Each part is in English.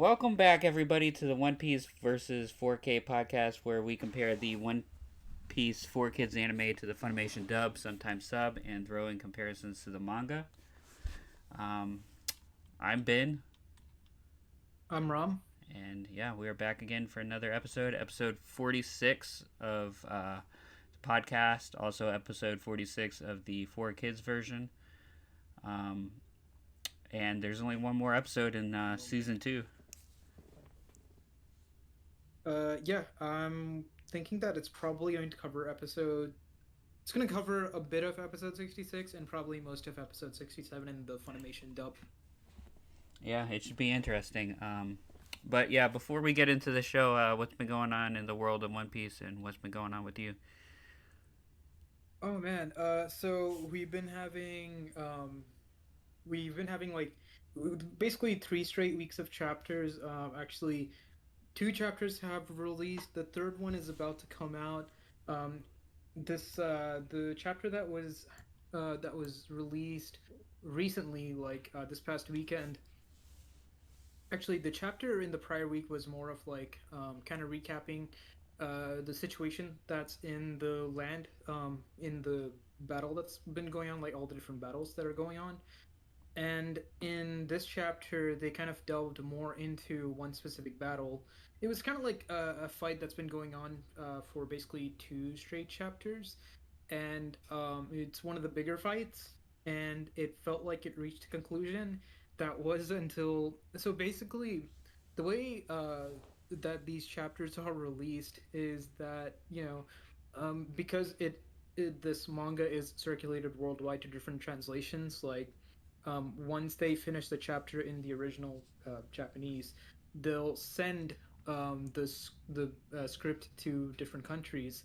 Welcome back, everybody, to the One Piece versus 4K podcast, where we compare the One Piece 4Kids anime to the Funimation dub, sometimes sub, and throw in comparisons to the manga. Um, I'm Ben, I'm Ram. and yeah, we are back again for another episode 46 of the podcast, also episode 46 of the 4Kids version. Um, and there's only one more episode in season 2. Yeah, I'm thinking that it's probably going to cover episode. It's going to cover a bit of episode 66 and probably most of episode 67 in the Funimation dub. Yeah, it should be interesting. But yeah, before we get into the show, what's been going on in the world of One Piece and what's been going on with you? Oh man, so we've been having like basically 3 straight weeks of chapters. Actually, 2 chapters have released. The third one is about to come out. Um, the chapter that was released recently, like this past weekend. Actually, the chapter in the prior week was more of like kind of recapping the situation that's in the land, in the battle that's been going on, like all the different battles that are going on. And in this chapter, they kind of delved more into one specific battle. It was kind of like a fight that's been going on for basically 2 straight chapters, and it's one of the bigger fights. And it felt like it reached a conclusion. That was until so basically, the way that these chapters are released is that because this manga is circulated worldwide to different translations, like once they finish the chapter in the original Japanese, they'll send the script to different countries.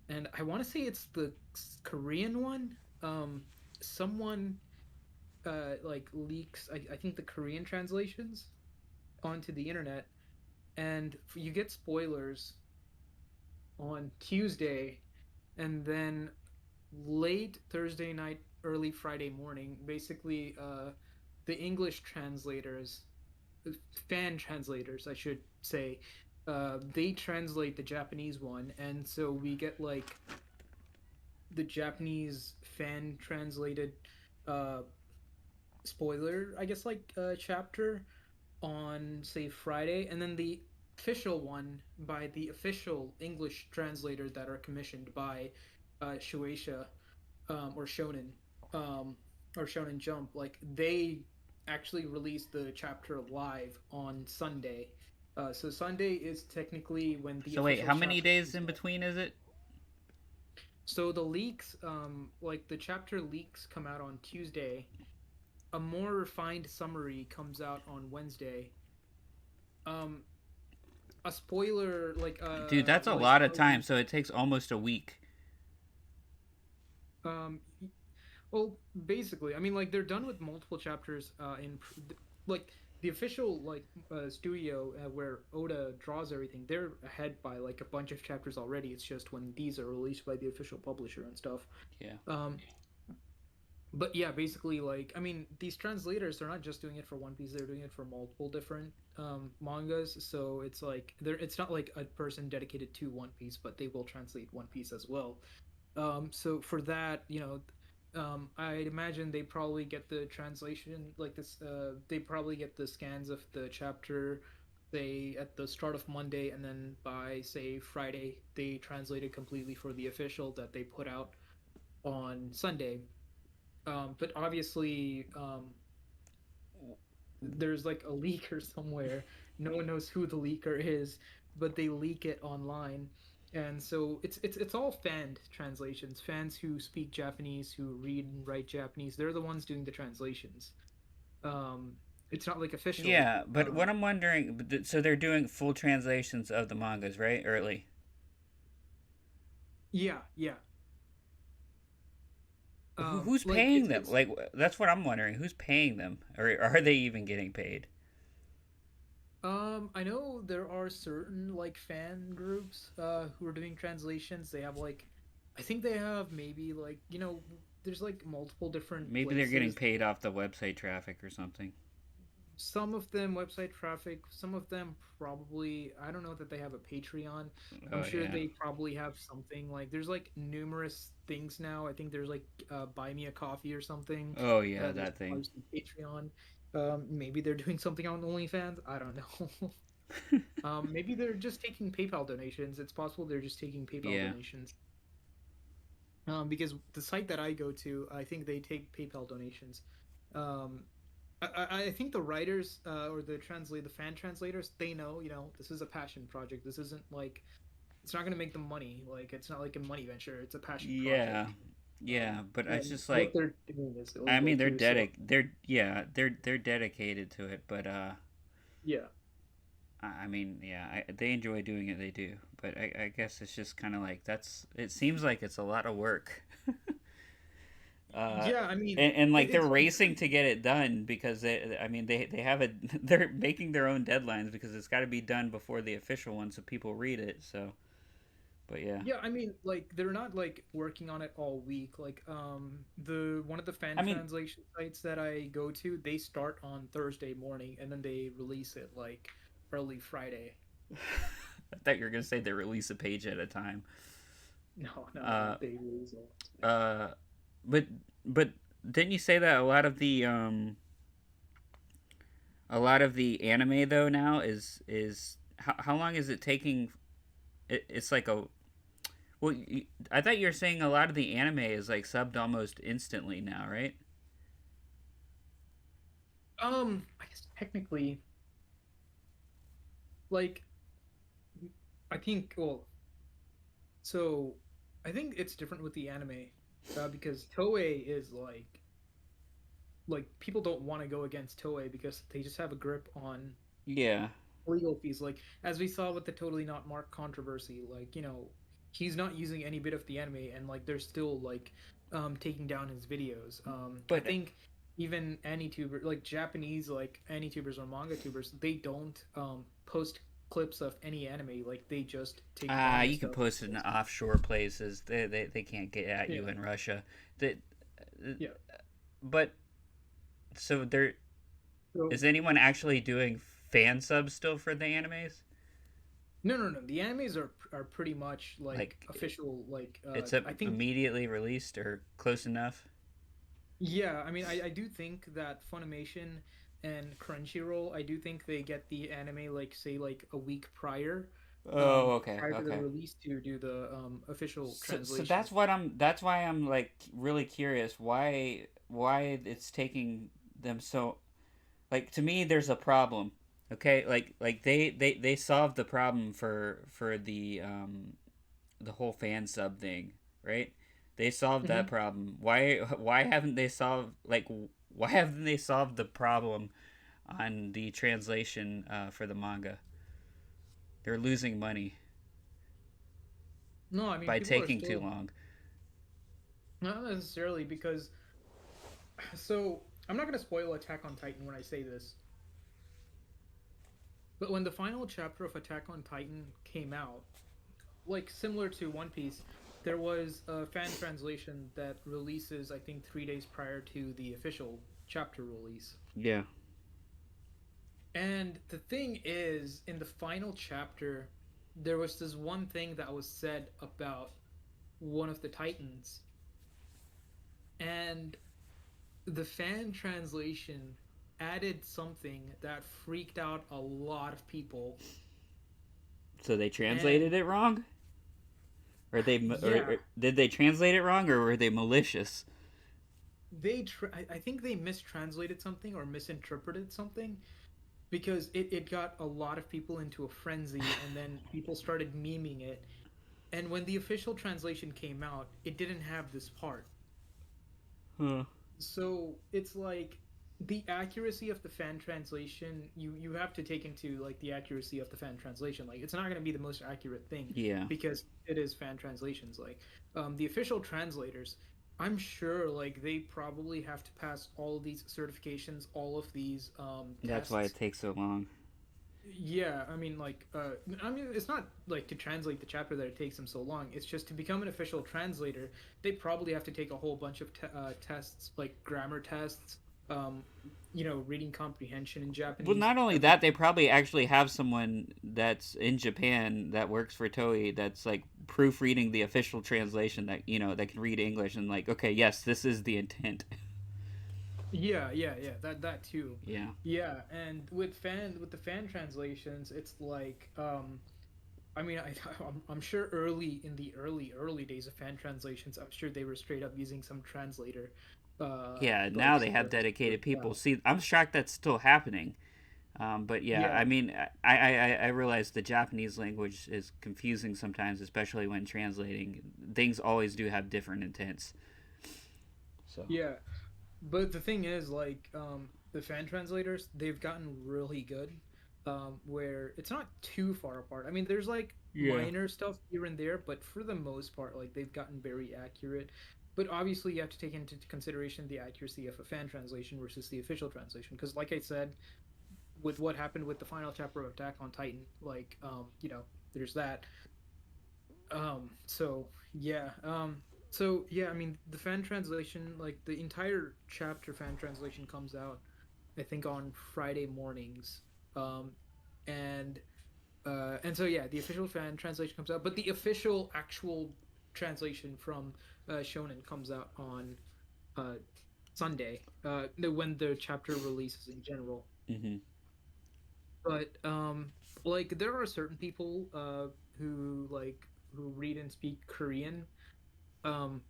And I want to say it's the Korean one. Someone like leaks, I think, the Korean translations onto the internet, and you get spoilers on Tuesday, and then late Thursday night, early Friday morning, basically, the English translators, fan translators, I should say, they translate the Japanese one, and so we get like the Japanese fan translated uh, spoiler, I guess, like chapter on say Friday, and then the official one by the official English translators that are commissioned by Shueisha, or Shonen, um, or Shonen Jump. Like they actually released the chapter live on Sunday. So Sunday is technically when the So wait, official how many chapter days comes in out. between is it? So the leaks, like the chapter leaks, come out on Tuesday. A more refined summary comes out on Wednesday. Um, a spoiler, Dude, that's a like lot of a time. leak. So it takes almost a week. Um, well, basically, I mean, like they're done with multiple chapters. Like the official studio where Oda draws everything, they're ahead by like a bunch of chapters already. It's just when these are released by the official publisher and stuff. Yeah. Um, but yeah, basically, like I mean, these translators, they're not just doing it for One Piece; they're doing it for multiple different mangas. So it's like it's not like a person dedicated to One Piece, but they will translate One Piece as well. So for that, I'd imagine they probably get the translation like this. They probably get the scans of the chapter, they at the start of Monday, and then by say Friday, they translate it completely for the official that they put out on Sunday. But obviously, there's like a leaker somewhere. No one knows who the leaker is, but they leak it online. And so it's all fan translations. Fans who speak Japanese, who read and write Japanese, they're the ones doing the translations. Um, it's not like official. Yeah, but what I'm wondering, so they're doing full translations of the mangas, right? Early. Yeah, yeah. Who's Like paying them? it's Like, that's what I'm wondering. Who's paying them, or are they even getting paid? I know there are certain like fan groups who are doing translations. They have like, I think they have maybe like, there's like multiple different Maybe they're getting places. paid off the website traffic or something. Some of them website traffic, some of them probably, I don't know that they have a Patreon. I'm Oh sure yeah. they probably have something like there's like numerous things now. I think there's like buy me a coffee or something. Oh yeah, There's that thing. obviously Patreon. Maybe they're doing something on OnlyFans. I don't know. Maybe they're just taking PayPal donations. It's possible they're just taking PayPal Yeah. donations. Because the site that I go to, I think they take PayPal donations. Um, I think the writers or the fan translators, they know, this is a passion project. This isn't like it's not going to make them money. Like it's not like a money venture. It's a passion Yeah. project. Yeah, but it's And just what like, they're doing is I illegal mean, too. So they're dedicated to it, but yeah, I mean, yeah, they enjoy doing it. They do, but I guess it's just kind of like that's. It seems like it's a lot of work. uh, yeah. I mean, and like they're it's racing to get it done because I mean, they have it. They're making their own deadlines because it's got to be done before the official one, so people read it. So, but yeah, yeah. I mean, like they're not like working on it all week. Like the one of the fan I mean, translation sites that I go to, they start on Thursday morning and then they release it like early Friday. I thought you were gonna say they release a page at a time. No, no, no. Uh, They release it. uh, but but didn't you say that a lot of the anime though now is how long is it taking? It's like a well, I thought you were saying a lot of the anime is like subbed almost instantly now, right? I guess technically, like, I think, well, so I think it's different with the anime, because Toei is like people don't want to go against Toei because they just have a grip on Yeah, legal fees. Like as we saw with the Totally Not Mark controversy, like he's not using any bit of the anime, and like they're still like taking down his videos. I but think even AniTuber, like Japanese like AniTubers or manga tubers, they don't post clips of any anime. Like they just take manga you can stuff. post it in offshore places. They can't get at Yeah, you in Russia. That, yeah. but so there So is anyone actually doing fan subs still for the animes? no, no, no. The animes are pretty much like Like official. Like it's I think immediately released or close enough? yeah. I mean, I do think that Funimation and Crunchyroll, I do think they get the anime like say like a week Oh, okay, prior to the okay. release to do the official So translation. that's why I'm like really curious why it's taking them so like to me there's a problem. Okay, like they solved the problem for the whole fan sub thing, right? They solved that Hmm. problem. Why haven't they solved like why haven't they solved the problem on the translation for the manga? They're losing money No, I mean by people are taking too still long. not necessarily because so I'm not gonna spoil Attack on Titan when I say this, but when the final chapter of Attack on Titan came out, like similar to One Piece, there was a fan translation that releases, I think, 3 days prior to the official chapter release. Yeah. And the thing is, in the final chapter, there was this one thing that was said about one of the Titans, and the fan translation added something that freaked out a lot of people. So they And translated it wrong, or yeah, or did they translate it wrong, or were they malicious? I think they mistranslated something or misinterpreted something because it got a lot of people into a frenzy and then people started memeing it. And when the official translation came out, it didn't have this part. Huh. So it's like the accuracy of the fan translation, you have to take into like the accuracy of the fan translation. Like it's not going to be the most accurate thing Yeah, because it is fan translations. Like the official translators, I'm sure like they probably have to pass all of these certifications, all of these that's why it tests. takes so long. Yeah, I mean, I mean, it's not like to translate the chapter that it takes them so long. It's just to become an official translator, they probably have to take a whole bunch of tests, like grammar tests, um, reading comprehension in Well, Japanese. not only that, they probably actually have someone that's in Japan that works for Toei that's like proofreading the official translation that that can read English and like, okay, yes, this is the intent. Yeah, that too. Yeah. Yeah, and with the fan translations, it's like I mean, I'm sure early in the early days of fan translations, I'm sure they were straight up using some translator, Yeah, now like they have somewhere else. dedicated people. Yeah, See, I'm shocked that's still happening. But yeah, I yeah, mean, I realize the Japanese language is confusing sometimes, especially when translating. Things always do have different intents. So yeah. But the thing is, like, the fan translators, they've gotten really good, where it's not too far apart. I mean, there's like yeah, minor stuff here and there, but for the most part, like, they've gotten very accurate. But obviously, you have to take into consideration the accuracy of a fan translation versus the official translation. Because, like I said, with what happened with the final chapter of Attack on Titan, like, there's that. So yeah. So yeah, I mean the fan translation, like the entire chapter fan translation comes out, I think on Friday mornings. Um, and and so yeah, the official fan translation comes out, but the official actual translation from Shonen comes out on uh Sunday, when the chapter releases in general. hmm But like there are certain people who read and speak Korean, um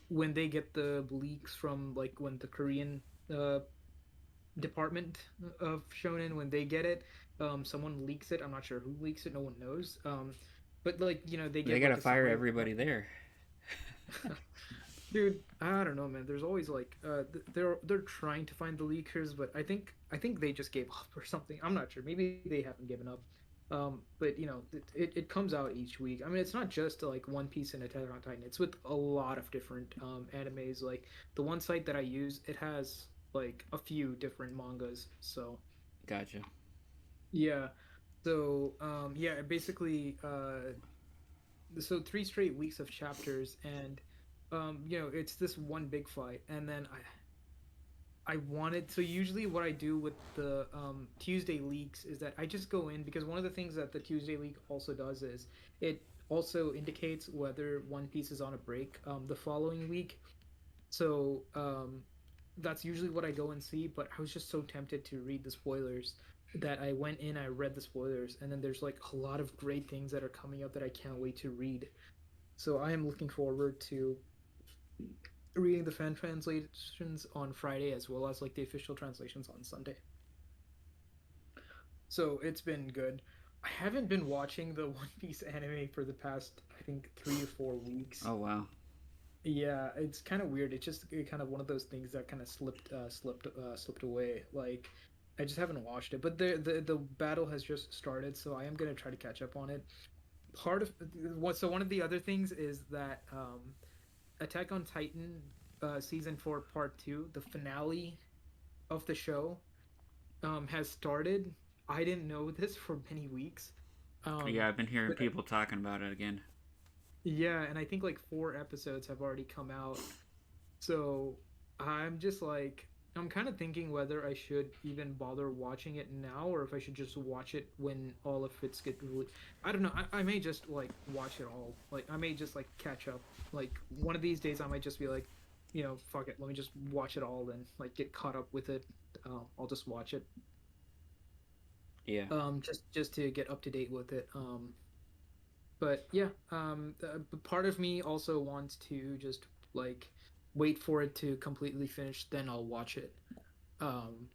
when they get the leaks from, like, when the Korean uh department of Shonen, when they get it, someone leaks it. I'm not sure who leaks it, no one knows. But like, they they get gotta like a fire summary of everybody there. Dude, I don't know, man. There's always like they're trying to find the leakers, but I think they just gave up or something. I'm not sure. Maybe they haven't given up. But it comes out each week. I mean, it's not just like One Piece and Attack on Titan. It's with a lot of different animes. Like the one site that I use, it has like a few different mangas. So Gotcha. yeah. So yeah, basically so 3 straight weeks of chapters, and it's this one big fight, and then I wanted, so usually what I do with the Tuesday leaks is that I just go in, because one of the things that the Tuesday leak also does is it also indicates whether One Piece is on a break the following week. So that's usually what I go and see, but I was just so tempted to read the spoilers that I went in, I read the spoilers, and then there's like a lot of great things that are coming up that I can't wait to read. So I am looking forward to reading the fan translations on Friday, as well as like the official translations on Sunday. So it's been good. I haven't been watching the One Piece anime for the past, I think, 3 or 4 weeks. Oh wow. Yeah, it's kind of weird. It's just kind of one of those things that kind of slipped away. Like I just haven't watched it, but the battle has just started, so I am gonna try to catch up on it. Part of what So one of the other things is that Attack on Titan season 4 part 2, the finale of the show, has started. I didn't know this for many weeks. Yeah, Um, I've been hearing but people talking about it again. yeah, and I think like 4 episodes have already come out. So I'm just like, I'm kind of thinking whether I should even bother watching it now, or if I should just watch it when all of it's get released. I don't know. I may just like watch it all. Like I may just like catch up. Like one of these days, I might just be like, fuck it. Let me just watch it all and like get caught up with it. I'll just watch it. Yeah. Just to get up to date with it. But yeah, but part of me also wants to just like wait for it to completely finish, then I'll watch it. Um,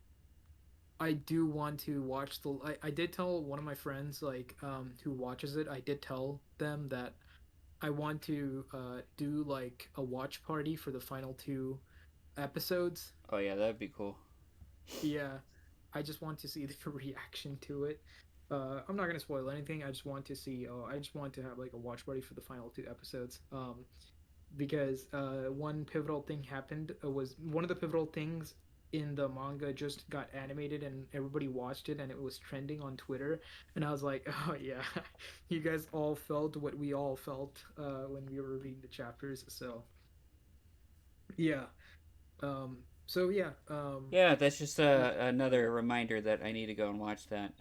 I do want to watch the. I did tell one of my friends, like, who watches it. I did tell them that I want to do like a watch party for the final 2 episodes. Oh yeah, that'd be cool. Yeah, I just want to see the reaction to it. I'm not gonna spoil anything. I just want to see. I just want to have like a watch party for the final 2 episodes. Because one pivotal thing happened, was one of the pivotal things in the manga just got animated and everybody watched it and it was trending on Twitter, and I was like, oh yeah, you guys all felt what we all felt when we were reading the chapters. So yeah. So yeah, Yeah, that's just another reminder that I need to go and watch that.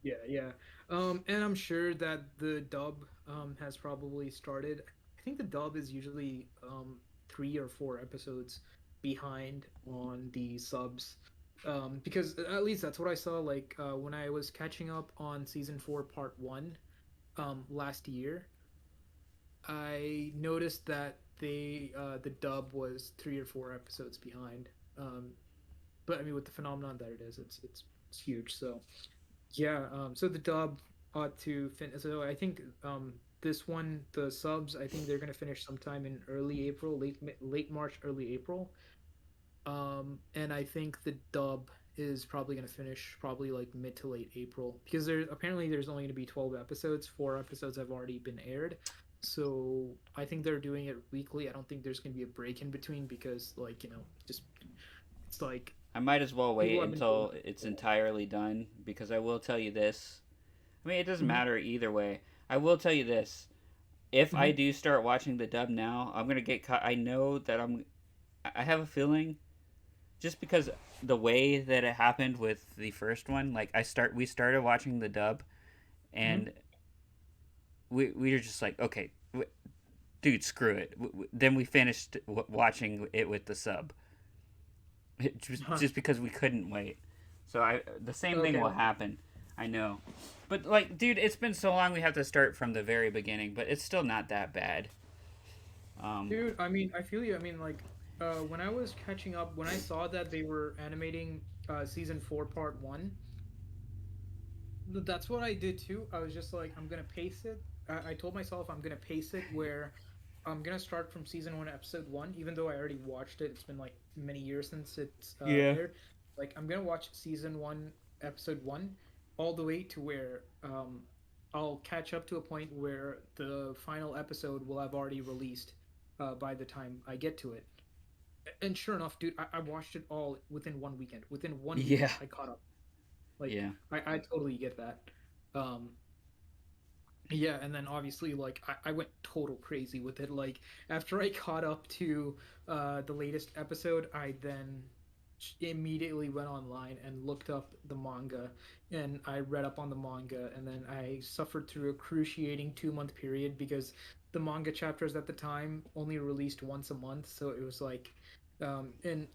yeah, yeah. And I'm sure that the dub has probably started. I think the dub is usually 3 or 4 episodes behind on the subs. Because at least that's what I saw like when I was catching up on season 4 part 1 last year. I noticed that the dub was 3 or 4 episodes behind. But I mean with the phenomenon that it is, it's huge. So yeah, so the dub ought to finish. So I think this one, the subs, I think they're gonna finish sometime in early April, late March, early April. And I think the dub is probably gonna finish probably like mid to late April because there's only gonna be 12 episodes. 4 episodes have already been aired, so I think they're doing it weekly. I don't think there's gonna be a break in between because like just it's like I might as well people wait have been waiting until it's for entirely done because I will tell you this. I mean, it doesn't that. matter either way. I will tell you this. If Hmm. I do start watching the dub now, I'm going to get caught. I know that I have a feeling just because the way that it happened with the first one, like we started watching the dub Hmm. and we were just like, okay, dude, screw it. Then we finished watching it with the sub, Hmm. just because we couldn't wait. So the same thing Okay, will okay. happen. I know, but like, dude, it's been so long. We have to start from the very beginning, but it's still not that bad. Um, Dude, I mean, I feel you. I mean, like, when I was catching up, when I saw that they were animating season 4, part 1, that's what I did too. I was just like, I'm gonna pace it. I told myself I'm gonna pace it where I'm gonna start from season 1, episode 1, even though I already watched it. It's been like many years since it's yeah, aired. Like, I'm gonna watch season 1, episode 1, all the way to where I'll catch up to a point where the final episode will have already released by the time I get to it. And sure enough, dude, I watched it all within one weekend. Within one yeah, weekend, I caught up. Like, yeah. I totally get that. Um, yeah, and then obviously, like, I went total crazy with it. Like, after I caught up to the latest episode, I then immediately went online and looked up the manga, and I read up on the manga, and then I suffered through a cruciating 2 month period because the manga chapters at the time only released once a month, so it was like, and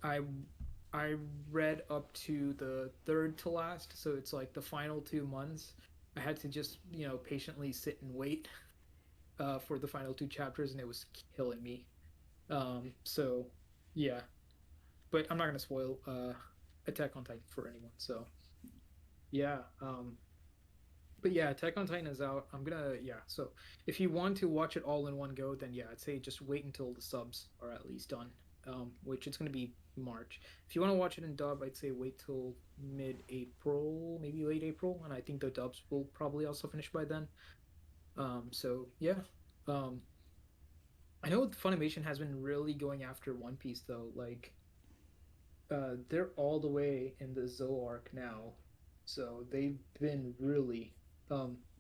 I read up to the third to last, so it's like the final 2 months. I had to just, patiently sit and wait for the final two chapters, and it was killing me. So yeah, but I'm not gonna spoil Attack on Titan for anyone. So yeah, but yeah, Attack on Titan is out. I'm gonna yeah. So if you want to watch it all in one go, then yeah, I'd say just wait until the subs are at least done. Which it's gonna be March. If you want to watch it in dub, I'd say wait till mid-April, maybe late April, and I think the dubs will probably also finish by then. So yeah. Um, I know Funimation has been really going after One Piece though. Like, they're all the way in the Zo arc now, so they've been really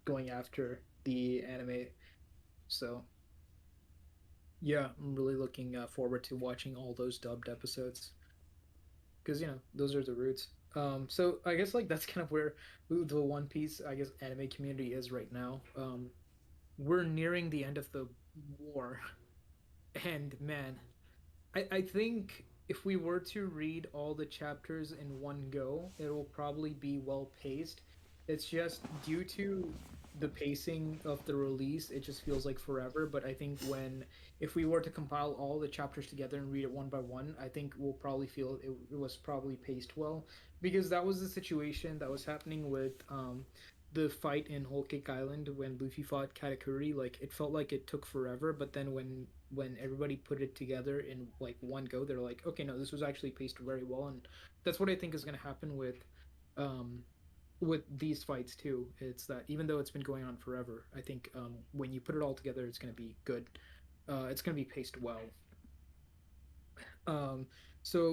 going after the anime. So yeah, I'm really looking forward to watching all those dubbed episodes because those are the roots. So I guess like that's kind of where the One Piece I guess anime community is right now. We're nearing the end of the war, and man, I think if we were to read all the chapters in one go, it will probably be well paced. It's just due to the pacing of the release, it just feels like forever. But I think if we were to compile all the chapters together and read it one by one, I think we'll probably feel it was probably paced well because that was the situation that was happening with the fight in Whole Cake Island when Luffy fought Katakuri. Like it felt like it took forever, but then when everybody put it together in like one go, they're like, okay, no, this was actually paced very well, and that's what I think is going to happen um, with these fights too. It's that even though it's been going on forever, I think when you put it all together, it's going to be good. It's going to be paced well. Um,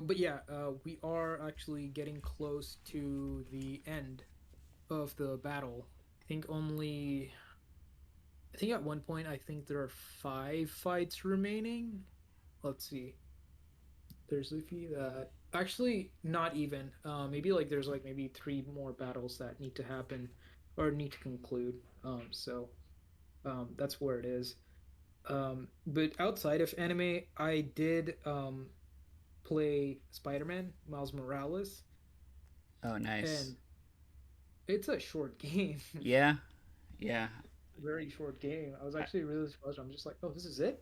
but yeah, we are actually getting close to the end of the battle. I think only. I think at one point I think there are 5 fights remaining. Let's see. There's Luffy that actually not even. Maybe like there's like maybe three more battles that need to happen or need to conclude. That's where it is. But outside of anime, I did play Spider-Man Miles Morales, Oh, nice. and it's a short game. Yeah, yeah, Very short game. I was I, actually really surprised. I'm just like, oh, this is it.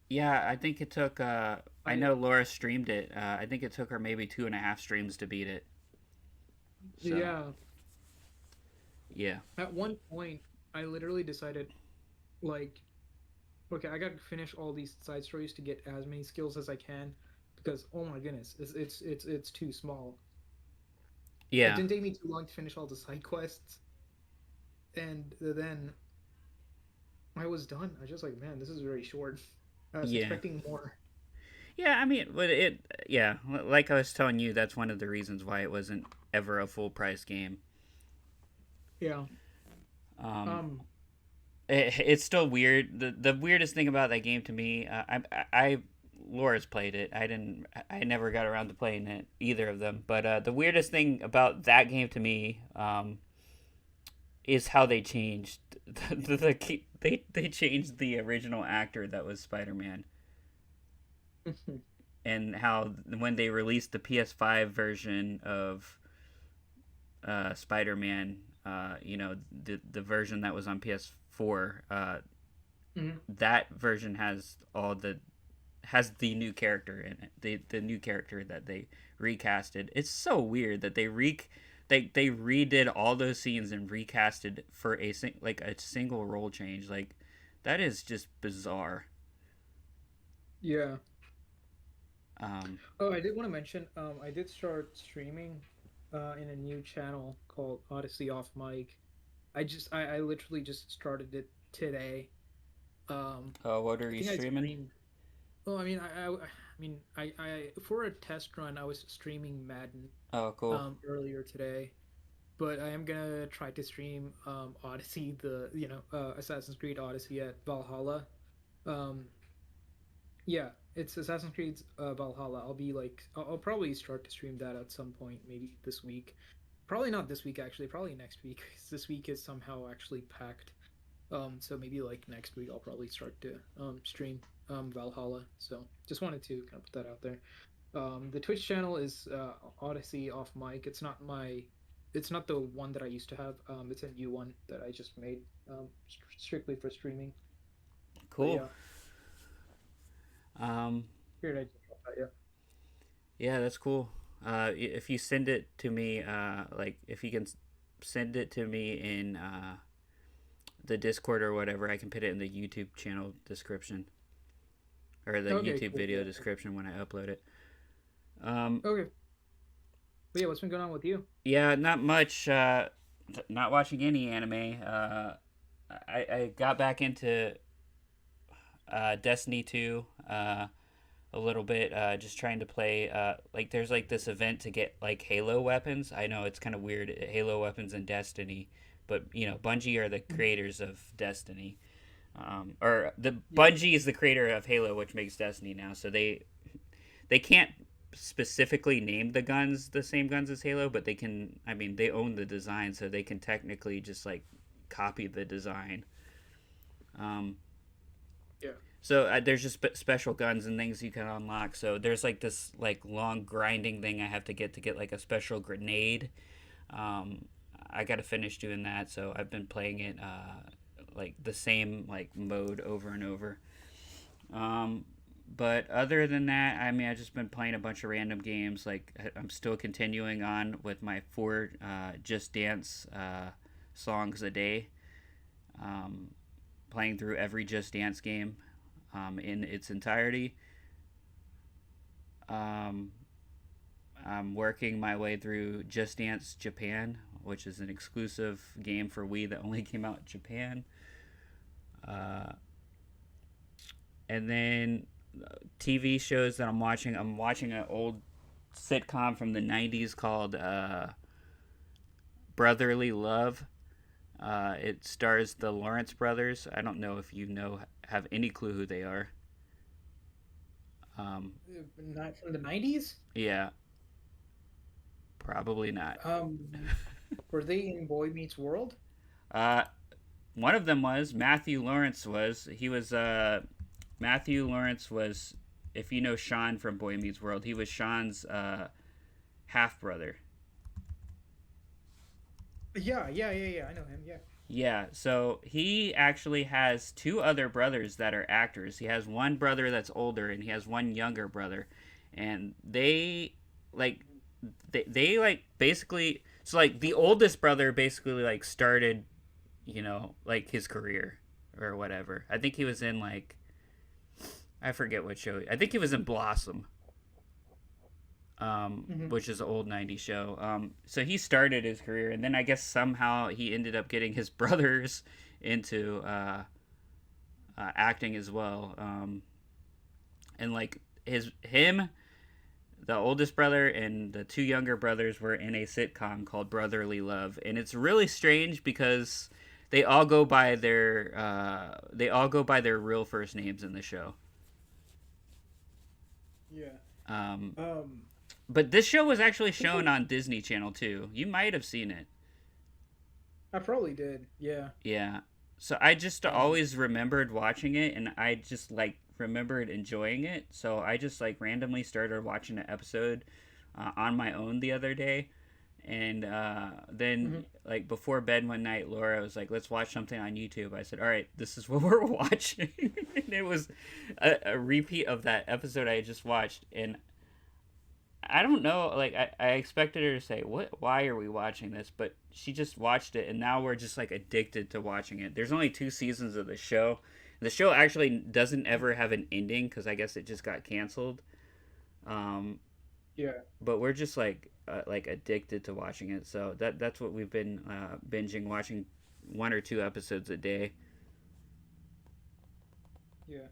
yeah. I think it took. I I know Laura streamed it. I think it took her maybe 2.5 streams to beat it. So Yeah. yeah, At one point, I literally decided like, okay, I gotta finish all these side stories to get as many skills as I can, because oh my goodness, it's too small. It yeah, didn't take me too long to finish all the side quests, and then I was done. I was just like, man, this is very short. I was yeah, expecting more. yeah. I mean, but it. Yeah, like I was telling you, that's one of the reasons why it wasn't ever a full price game. Yeah. Um, Um. it's still weird. The weirdest thing about that game to me, Laura's played it. I didn't. I never got around to playing it either of them. But the weirdest thing about that game to me, is how they changed they changed the original actor that was Spider Man, and how when they released the PS5 version of Spider Man, the version that was on PS4, Mhm. that version has the new character in it. The new character that they recasted. It's so weird that they redid all those scenes and recasted for like a single role change. Like that is just bizarre. Yeah. Um, Oh, I did want to mention. I did start streaming, in a new channel called Odyssey Off Mic. I literally just started it today. what are I you think I streaming? streamed. Well, I for a test run, I was streaming Madden Oh, cool. earlier today, but I am gonna try to stream Odyssey, Assassin's Creed Odyssey at Valhalla. Um, yeah, it's Assassin's Creed Valhalla. I'll probably start to stream that at some point, maybe this week. Probably not this week actually. Probably next week. 'Cause this week is somehow actually packed. So maybe like next week I'll probably start to stream Valhalla. So just wanted to kind of put that out there. The Twitch channel is Odyssey Off Mic. It's not the one that I used to have. It's a new one that I just made strictly for streaming. But Cool. yeah, Um, here I just dropped that. Yeah. yeah, that's cool. If you send it to me, like if you can send it to me in the Discord or whatever, I can put it in the YouTube channel description or the Okay, YouTube cool. video Yeah. description when I upload it. Um, Okay. But yeah, what's been going on with you? yeah, not much. Not watching any anime. I got back into Destiny 2 a little bit. Just trying to play. Like, there's like this event to get like Halo weapons. I know it's kind of weird, Halo weapons in Destiny, but Bungie are the Mhm. creators of Destiny. Or the Yeah. Bungie is the creator of Halo, which makes Destiny now. So they can't specifically name the guns the same guns as Halo, but they can. I mean, they own the design, so they can technically just like copy the design. Um, Yeah. so there's just special guns and things you can unlock. So there's like this like long grinding thing I have to get like a special grenade. Um, I got to finish doing that. So I've been playing it like the same like mode over and over. Um, but other than that, I mean, I've just been playing a bunch of random games. Like I'm still continuing on with my four Just Dance songs a day. Um, Playing through every Just Dance game in its entirety. Um, I'm working my way through Just Dance Japan, which is an exclusive game for Wii that only came out in Japan. Uh, and then TV shows that I'm watching an old sitcom from the 90s called Brotherly Love. It stars the Lawrence brothers. I don't know if you have any clue who they are. Not from the 90s. Yeah, probably not. Were they in Boy Meets World? Uh, One of them was Matthew Lawrence. Matthew Lawrence was, if you know Sean from Boy Meets World, he was Sean's half brother. Yeah. I know him. Yeah. Yeah, so he actually has two other brothers that are actors. He has one brother that's older, and he has one younger brother, and like they like basically, so like the oldest brother basically like started, like his career or whatever. I think he was in like, I forget what show. I think he was in Blossom, Hmm. which is an old '90s show. So he started his career, and then I guess somehow he ended up getting his brothers into acting as well. And like the oldest brother, and the two younger brothers were in a sitcom called Brotherly Love, and it's really strange because they all go by their real first names in the show. Yeah. Um, Um, but this show was I actually think shown on Disney Channel too. You might have seen it. I probably did. Yeah. Yeah. So I just Um, always remembered watching it, and I just like remembered enjoying it. So I just like randomly started watching an episode on my own the other day. And then, mhm. like, before bed one night, Laura was like, let's watch something on YouTube. I said, all right, this is what we're watching. And it was a repeat of that episode I had just watched. And I don't know. Like I expected her to say, "What? Why are we watching this?" But she just watched it, and now we're just like addicted to watching it. There's only 2 seasons of the show. The show actually doesn't ever have an ending because I guess it just got canceled. Um, Yeah. but we're just like addicted to watching it. So that's what we've been binging, watching 1 or 2 episodes a day. Yeah.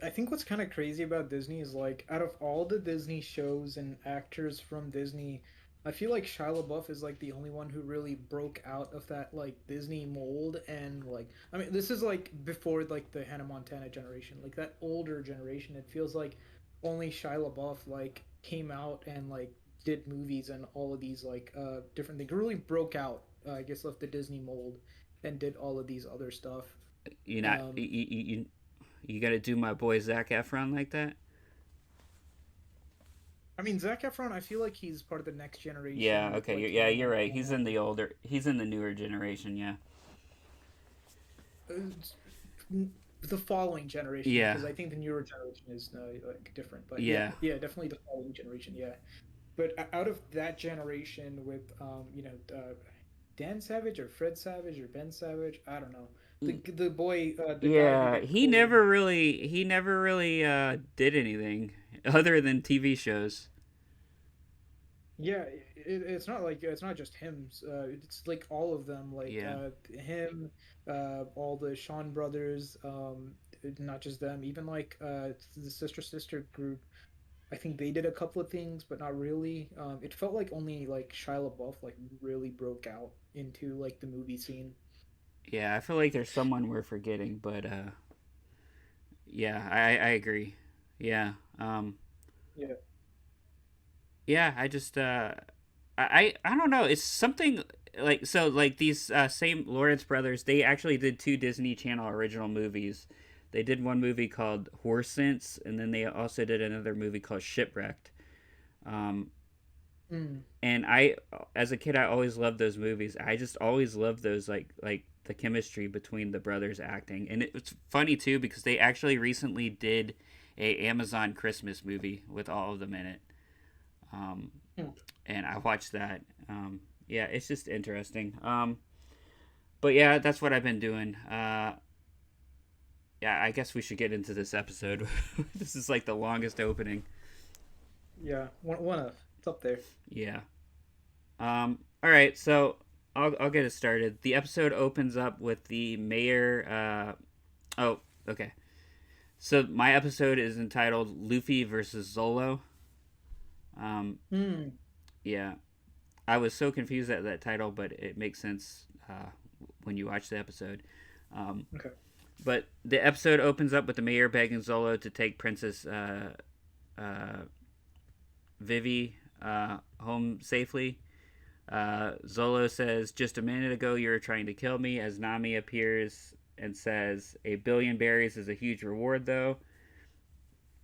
I think what's kind of crazy about Disney is like out of all the Disney shows and actors from Disney, I feel like Shia LaBeouf is like the only one who really broke out of that like Disney mold. And like I mean this is like before like the Hannah Montana generation, like that older generation. It feels like only Shia LaBeouf like came out and like did movies and all of these like different things. Really broke out, I guess, of the Disney mold and did all of these other stuff. You know, Um, you got to do my boy Zac Efron like that. I mean, Zac Efron, I feel like he's part of the next Yeah. generation with Okay. like Yeah, Hannah you're right. He's Montana. in the older. He's in the newer generation. Yeah. The following generation, Yeah. because I think the newer generation is like different. But yeah, Yeah. yeah, definitely the following generation. Yeah, but out of that generation with Dan Savage or Fred Savage or Ben Savage, I don't know. The boy, the guy who Yeah, did Corey. he never really did anything other than TV shows. Yeah, it's not like it's not just him. It's like all of them, like Yeah. him, all the Sean brothers, not just them. Even like the sister group. I think they did a couple of things, but not really. It felt like only like Shia LaBeouf like really broke out into like the movie scene. Yeah, I feel like there's someone we're forgetting, but yeah, I agree. Yeah. Yeah. Yeah, I just I don't know. It's something like, so like these same Lawrence brothers, they actually did 2 Disney Channel original movies. They did one movie called Horse Sense, and then they also did another movie called Shipwrecked. Um, Mm. and I, as a kid, I always loved those movies. I just always loved those, like the chemistry between the brothers acting. And it's funny too because they actually recently did a Amazon Christmas movie with all of them in it. Um, Mm. and I watched that. Yeah, it's just interesting. But yeah, that's what I've been doing. Yeah, I guess we should get into this episode. This is like the longest opening. Yeah. One of it's up there. Yeah. All right, so I'll get it started. The episode opens up with the mayor. Oh, okay. So my episode is entitled Luffy versus Zolo. Um, Mm. yeah, I was so confused at that title, but it makes sense when you watch the episode. Um, Okay. But the episode opens up with the mayor begging Zolo to take Princess uh, Vivi home safely. Zolo says, "Just a minute ago, you were trying to kill me." As Nami appears and says, "A billion berries is a huge reward, though."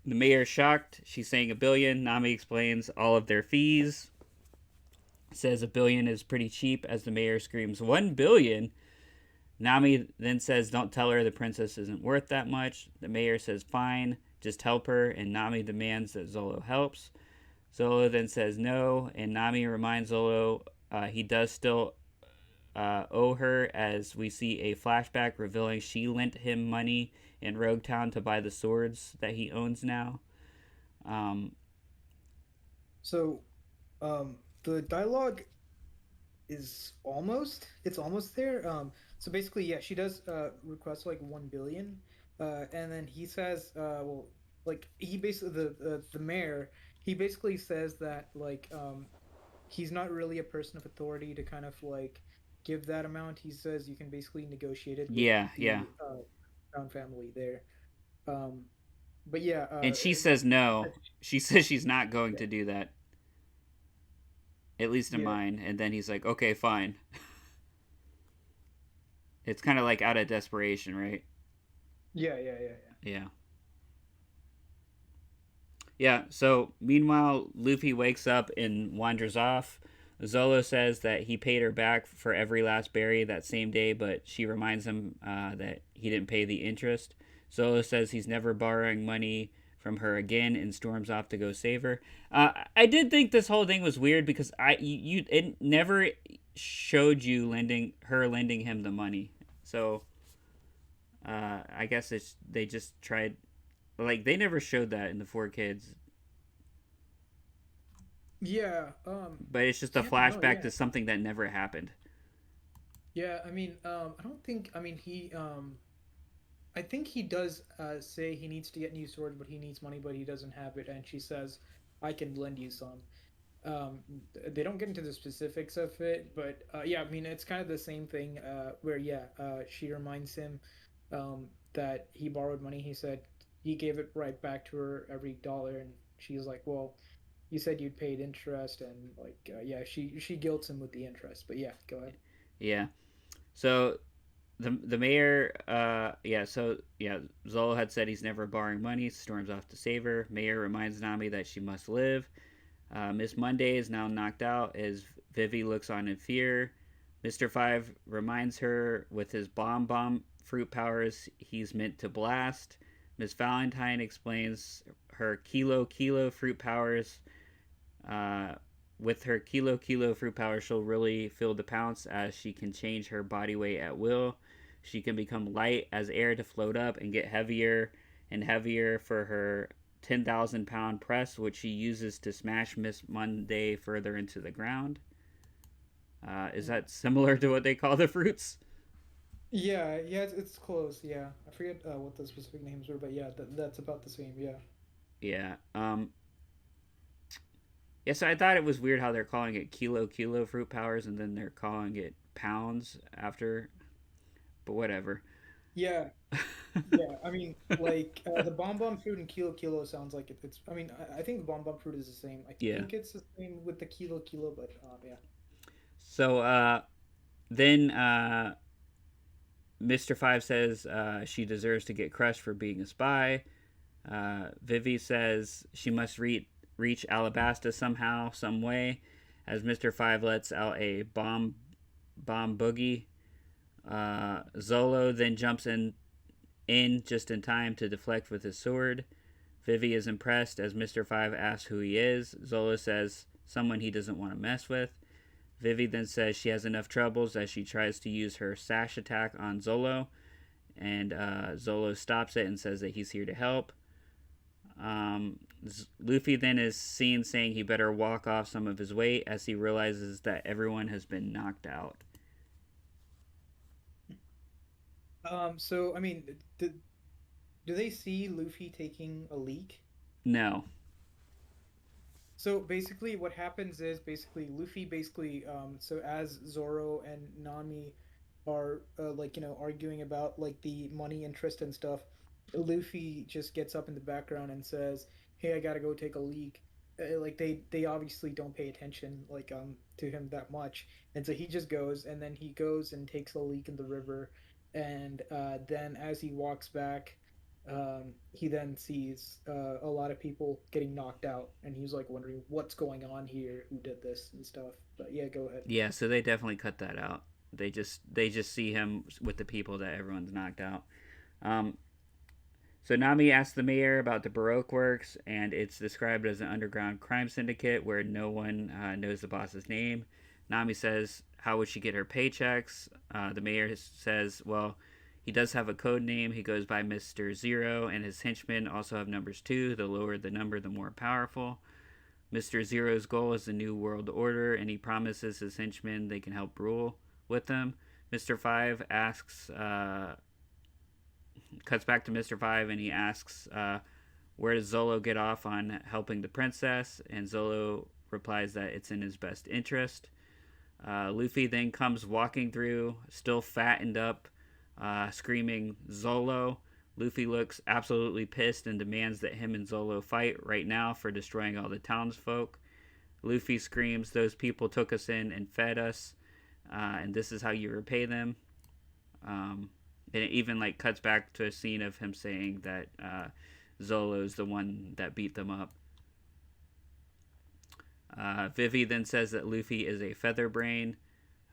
The mayor is shocked. She's saying a billion. Nami explains all of their fees. Says a billion is pretty cheap. As the mayor screams, 1 billion. Nami then says, "Don't tell her the princess isn't worth that much." The mayor says, "Fine, just help her." And Nami demands that Zolo helps. Zolo then says no, and Nami reminds Zolo he does still owe her, as we see a flashback revealing she lent him money in Rogue Town to buy the swords that he owns now. Um, So, the dialogue is almost there. So basically, yeah, she does request like 1 billion, and then he says, well, like he basically the mayor, he basically says that like he's not really a person of authority to kind of like give that amount. He says you can basically negotiate it with yeah, yeah. the Crown family there. Um, but yeah, And she says no. She says she's not going to do that, at least in yeah, mine. And then he's like, "Okay, fine." It's kind of like out of desperation, right? yeah. Yeah. Yeah, so meanwhile, Luffy wakes up and wanders off. Zolo says that he paid her back for every last berry that same day, but she reminds him that he didn't pay the interest. Zolo says he's never borrowing money from her again and storms off to go save her. I did think this whole thing was weird because it never showed you lending him the money. So I guess they just tried, like, they never showed that in the Four Kids, Yeah, but it's just a yeah, no, flashback yeah. to something that never happened. Yeah, I mean, I don't think, I mean, I think he does say he needs to get new swords, but he needs money, but he doesn't have it, and she says, "I can lend you some." Um, they don't get into the specifics of it, but yeah, I mean, it's kind of the same thing where, yeah, she reminds him that he borrowed money. He said he gave it right back to her every dollar, and she's like, "Well, you said you'd paid interest," and like, yeah, she guilts him with the interest. But yeah, go ahead. Yeah. So the mayor, yeah, Zolo had said he's never borrowing money. Storms off to save her. Mayor reminds Nami that she must live. Miss Monday is now knocked out as Vivi looks on in fear. Mr. Five reminds her with his bomb fruit powers he's meant to blast. Miss Valentine explains her kilo fruit powers. Uh, with her kilo fruit power, she'll really feel the pounce as she can change her body weight at will. She can become light as air to float up and get heavier and heavier for her 10,000 pound press, which she uses to smash Miss Monday further into the ground. Is that similar to what they call the fruits? Yeah, yeah, it's close. Yeah, I forget what the specific names were, but yeah, that's about the same. Yeah. Yeah. Yeah, so I thought it was weird how they're calling it kilo fruit powers and then they're calling it pounds after, but whatever. Yeah, yeah. I mean, like the bomb fruit and kilo sounds like it's. I mean, I think the bomb fruit is the same. I Yeah. think it's the same with the kilo, but yeah. So then Mr. Five says she deserves to get crushed for being a spy. Vivi says she must reach Alabasta somehow, some way, as Mr. Five lets out a bomb boogie. Zolo then jumps in just in time to deflect with his sword. Vivi is impressed as Mr. Five asks who he is. Zolo says someone he doesn't want to mess with. Vivi then says she has enough troubles as she tries to use her sash attack on Zolo, and Zolo stops it and says that he's here to help. Luffy then is seen saying he better walk off some of his weight as he realizes that everyone has been knocked out. So I mean, do they see Luffy taking a leak? No. So basically, what happens is basically Luffy basically so as Zoro and Nami are like arguing about like the money interest and stuff, Luffy just gets up in the background and says, "Hey, I gotta go take a leak." Like they obviously don't pay attention to him that much, and so he just goes, and then he goes and takes a leak in the river, and then as he walks back, he then sees a lot of people getting knocked out, and he's like wondering what's going on here, who did this and stuff. But yeah, go ahead. Yeah, so they definitely cut that out. They just see him with the people that everyone's knocked out. Um, so Nami asks the mayor about the Baroque works, and it's described as an underground crime syndicate where no one knows the boss's name. Nami says, "How would she get her paychecks?" The mayor says, "Well, he does have a code name. He goes by Mr. Zero, and his henchmen also have numbers too. The lower the number, the more powerful. Mr. Zero's goal is the New World Order, and he promises his henchmen they can help rule with them." Mr. Five asks cuts back to Mr. Five, and he asks, where does Zolo get off on helping the princess? And Zolo replies that it's in his best interest. Luffy then comes walking through, still fattened up, screaming Zolo. Luffy looks absolutely pissed and demands that him and Zolo fight right now for destroying all the townsfolk. Luffy screams, "Those people took us in and fed us, and this is how you repay them." Um, and it even like cuts back to a scene of him saying that Zolo's the one that beat them up. Vivi then says that Luffy is a feather brain.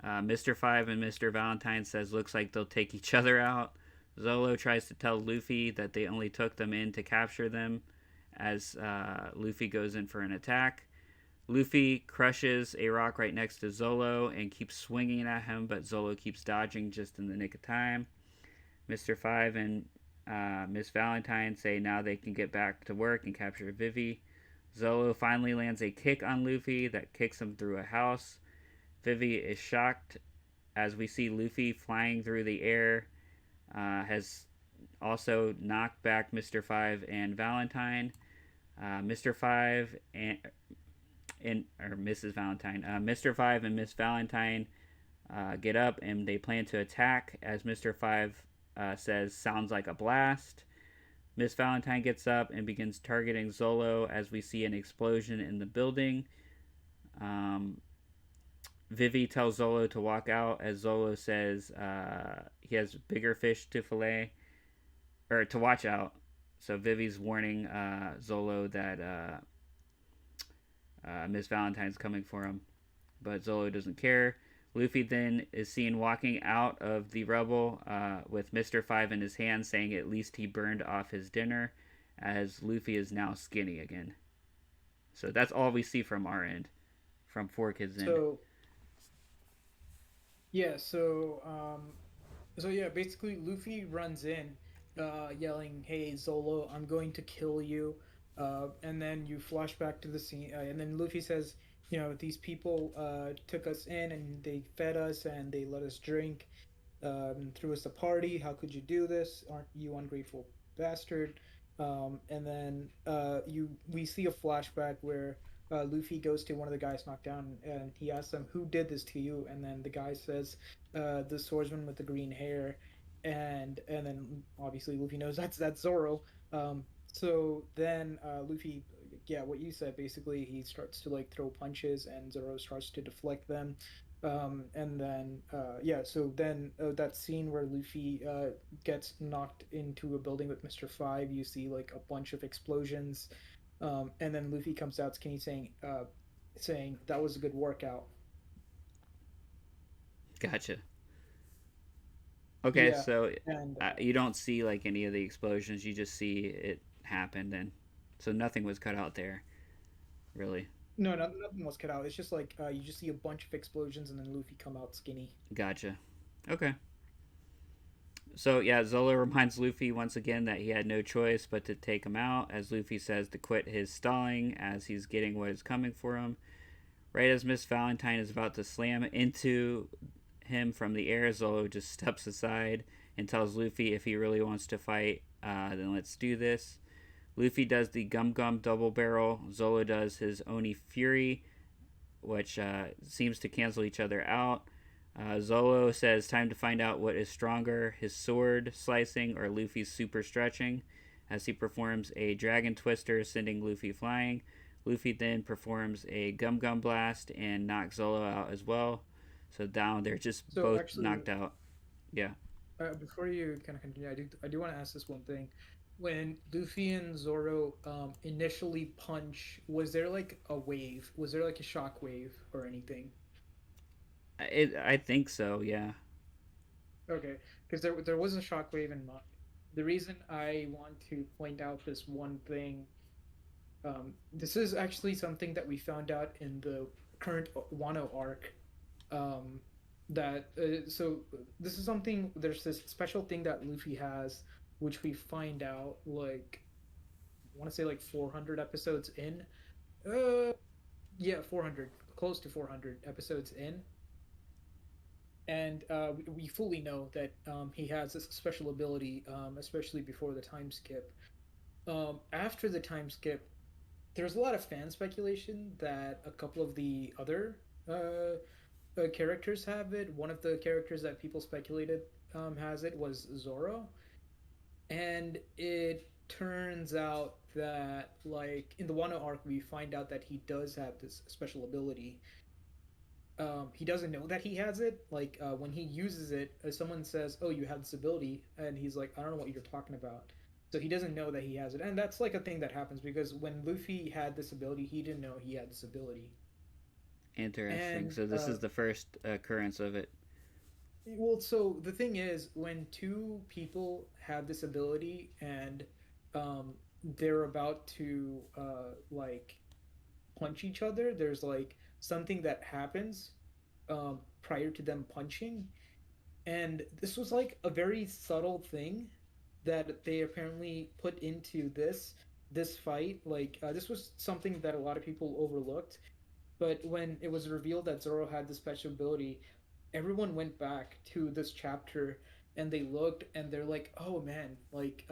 Mr. Five and Mr. Valentine says looks like they'll take each other out. Zolo tries to tell Luffy that they only took them in to capture them as Luffy goes in for an attack. Luffy crushes a rock right next to Zolo and keeps swinging at him, but Zolo keeps dodging just in the nick of time. Mr. Five and Miss Valentine say now they can get back to work and capture Vivi. Zolo finally lands a kick on Luffy that kicks him through a house. Vivi is shocked as we see Luffy flying through the air, has also knocked back Mr. Five and Valentine. Mr. Five and or Mrs. Valentine. Mr. Five and Miss Valentine get up and they plan to attack as Mr. Five says, "Sounds like a blast." Miss Valentine gets up and begins targeting Zolo as we see an explosion in the building. Um, Vivi tells Zolo to walk out as Zolo says he has bigger fish to fillet or to watch out. So Vivi's warning Zolo that Miss Valentine's coming for him, but Zolo doesn't care. Luffy then is seen walking out of the rubble with Mr. Five in his hand, saying at least he burned off his dinner, as Luffy is now skinny again. So that's all we see from our end, from Four Kids End. So yeah, so yeah, basically Luffy runs in, yelling, "Hey Zolo, I'm going to kill you." And then you flash back to the scene, and then Luffy says, "These people took us in and they fed us and they let us drink, threw us a party. How could you do this? Aren't you ungrateful bastard?" And then we see a flashback where Luffy goes to one of the guys knocked down and he asks them, "Who did this to you?" And then the guy says, "The swordsman with the green hair." And then obviously Luffy knows that's Zoro. So then Luffy, yeah, what you said, basically he starts to like throw punches and Zoro starts to deflect them. And then yeah, so then that scene where Luffy gets knocked into a building with Mr. Five, you see like a bunch of explosions, and then Luffy comes out skinny saying that was a good workout. Gotcha. Okay, Yeah, so and you don't see like any of the explosions. You just see it happened, and so nothing was cut out there, really. no, nothing was cut out. It's just like you just see a bunch of explosions and then Luffy come out skinny. Gotcha. Okay. So yeah, Zolo reminds Luffy once again that he had no choice but to take him out, as Luffy says to quit his stalling as he's getting what is coming for him. Right as Miss Valentine is about to slam into him from the air, Zolo just steps aside and tells Luffy if he really wants to fight, then let's do this. Luffy does the Gum Gum double barrel. Zolo does his Oni Fury, which seems to cancel each other out. Zolo says, "Time to find out what is stronger, his sword slicing or Luffy's super stretching," as he performs a dragon twister, sending Luffy flying. Luffy then performs a Gum Gum Blast and knocks Zolo out as well. So down, they're just So both actually, knocked out. Yeah. before you kind of continue, I do want to ask this one thing. When Luffy and Zoro initially punch, was there like a wave? Was there like a shock wave or anything? I think so, yeah. Okay, because there was a shockwave in mine. The reason I want to point out this one thing, this is actually something that we found out in the current Wano arc. Um, that so this is something. There's this special thing that Luffy has, which we find out like I want to say like 400 episodes in. Uh, yeah, 400, close to 400 episodes in, and we fully know that he has this special ability, especially before the time skip. After the time skip, there's a lot of fan speculation that a couple of the other characters have it. One of the characters that people speculated has it was Zoro, and it turns out that like in the Wano arc, we find out that he does have this special ability. He doesn't know that he has it. Like when he uses it, someone says, "Oh, you have this ability," and he's like, "I don't know what you're talking about." So he doesn't know that he has it, and that's like a thing that happens because when Luffy had this ability, he didn't know he had this ability. Interesting. And So this is the first occurrence of it. well, so the thing is, when two people have this ability and they're about to like punch each other, there's like something that happens prior to them punching. And this was like a very subtle thing that they apparently put into this fight. Like this was something that a lot of people overlooked. But when it was revealed that Zoro had this special ability, everyone went back to this chapter and they looked and they're like, "Oh man, like